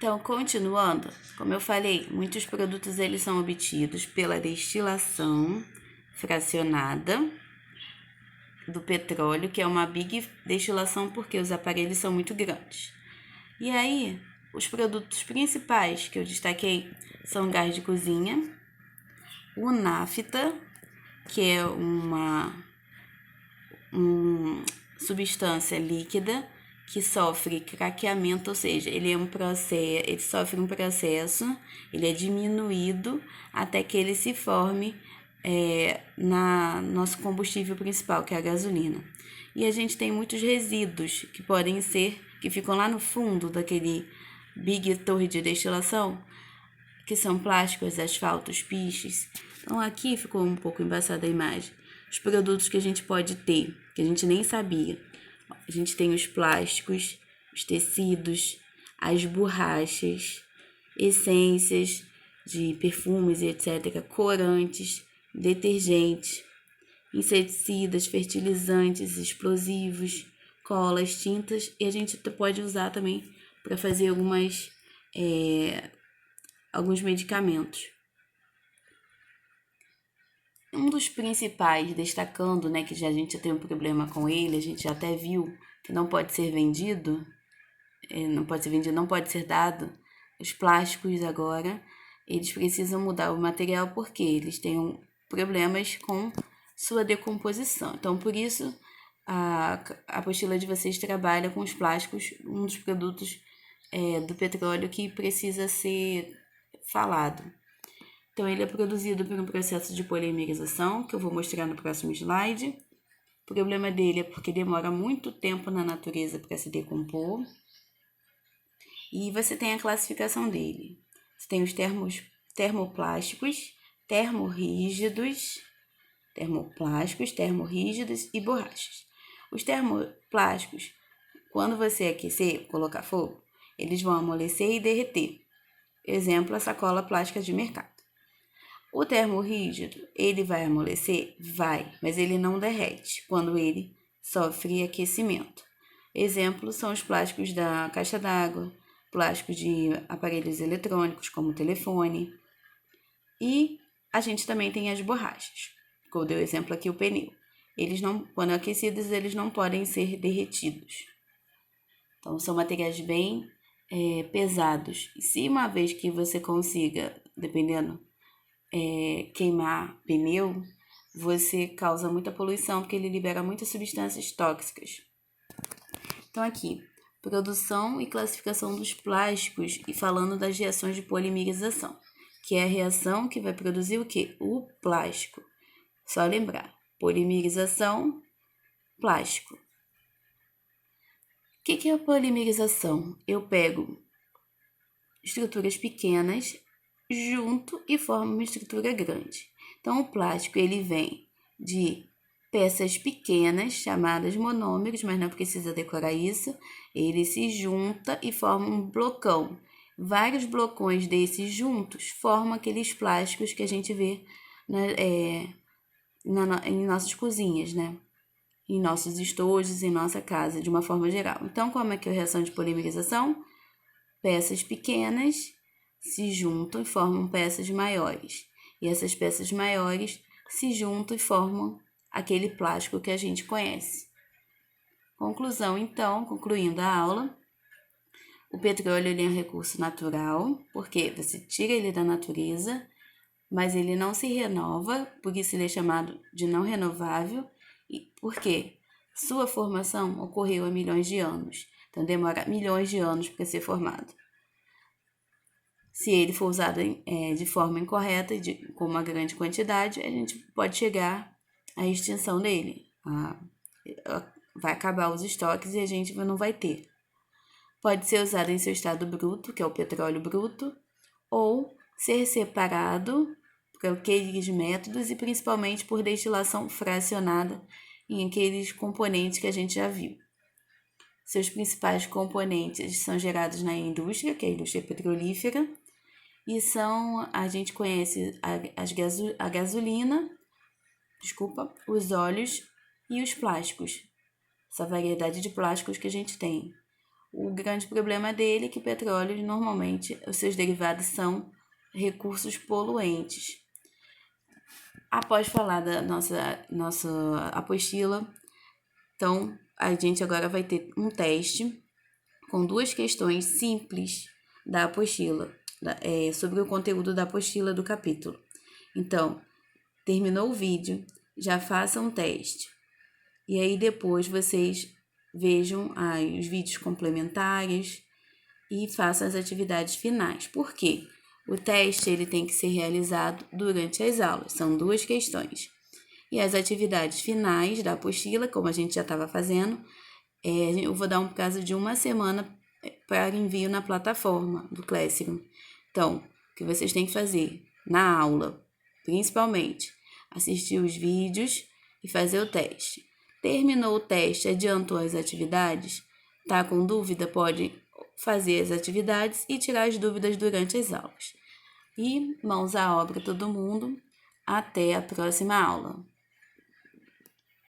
Então, continuando, como eu falei, muitos produtos eles são obtidos pela destilação fracionada do petróleo, que é uma big destilação porque os aparelhos são muito grandes. E aí, os produtos principais que eu destaquei são gás de cozinha, o nafta, que é uma substância líquida que sofre craqueamento, ou seja, ele sofre um processo, ele é diminuído até que ele se forme na nosso combustível principal, que é a gasolina. E a gente tem muitos resíduos que ficam lá no fundo daquele big torre de destilação, que são plásticos, asfaltos, piches. Então aqui ficou um pouco embaçada a imagem. Os produtos que a gente pode ter, que a gente nem sabia. A gente tem os plásticos, os tecidos, as borrachas, essências de perfumes e etc., corantes, detergentes, inseticidas, fertilizantes, explosivos, colas, tintas, e a gente pode usar também para fazer alguns medicamentos. Um dos principais, destacando, que já a gente tem um problema com ele, a gente já até viu que não pode ser vendido, não pode ser dado, os plásticos agora, eles precisam mudar o material porque eles têm problemas com sua decomposição. Então, por isso, a apostila de vocês trabalha com os plásticos, um dos produtos do petróleo que precisa ser falado. Então, ele é produzido por um processo de polimerização, que eu vou mostrar no próximo slide. O problema dele é porque demora muito tempo na natureza para se decompor. E você tem a classificação dele. Você tem os termoplásticos, termorrígidos e borrachas. Os termoplásticos, quando você aquecer, colocar fogo, eles vão amolecer e derreter. Exemplo, a sacola plástica de mercado. O termorrígido, ele vai amolecer? Vai, mas ele não derrete quando ele sofre aquecimento. Exemplos são os plásticos da caixa d'água, plásticos de aparelhos eletrônicos, como o telefone. E a gente também tem as borrachas, como eu dei o exemplo aqui, o pneu. Eles não, quando aquecidos, eles não podem ser derretidos. Então, são materiais bem pesados. E se uma vez que você consiga, dependendo, queimar pneu, você causa muita poluição, porque ele libera muitas substâncias tóxicas. Então aqui, produção e classificação dos plásticos e falando das reações de polimerização, que é a reação que vai produzir o quê? O plástico. Só lembrar, polimerização, plástico. O que é a polimerização? Eu pego estruturas pequenas junto e forma uma estrutura grande. Então, o plástico ele vem de peças pequenas, chamadas monômeros, mas não precisa decorar isso. Ele se junta e forma um blocão. Vários blocões desses juntos formam aqueles plásticos que a gente vê em nossas cozinhas, em nossos estojos, em nossa casa, de uma forma geral. Então, como é que é a reação de polimerização? Peças pequenas se juntam e formam peças maiores. E essas peças maiores se juntam e formam aquele plástico que a gente conhece. Conclusão, então, concluindo a aula, o petróleo ele é um recurso natural, porque você tira ele da natureza, mas ele não se renova, por isso ele é chamado de não renovável, e por quê? Sua formação ocorreu há milhões de anos, então demora milhões de anos para ser formado. Se ele for usado de forma incorreta, com uma grande quantidade, a gente pode chegar à extinção dele. Vai acabar os estoques e a gente não vai ter. Pode ser usado em seu estado bruto, que é o petróleo bruto, ou ser separado por aqueles métodos e principalmente por destilação fracionada em aqueles componentes que a gente já viu. Seus principais componentes são gerados na indústria, que é a indústria petrolífera, e a gente conhece a gasolina, os óleos e os plásticos, essa variedade de plásticos que a gente tem. O grande problema dele é que petróleo, normalmente, os seus derivados são recursos poluentes. Após falar da nossa apostila, então a gente agora vai ter um teste com 2 questões simples da apostila, sobre o conteúdo da apostila do capítulo. Então, terminou o vídeo, já façam um teste. E aí depois vocês vejam os vídeos complementares e façam as atividades finais. Por quê? O teste ele tem que ser realizado durante as aulas, são 2 questões. E as atividades finais da apostila, como a gente já estava fazendo, eu vou dar um prazo de 1 semana para envio na plataforma do Classroom. Então, o que vocês têm que fazer na aula, principalmente, assistir os vídeos e fazer o teste. Terminou o teste, adiantou as atividades, tá com dúvida? Pode fazer as atividades e tirar as dúvidas durante as aulas. E mãos à obra todo mundo, até a próxima aula.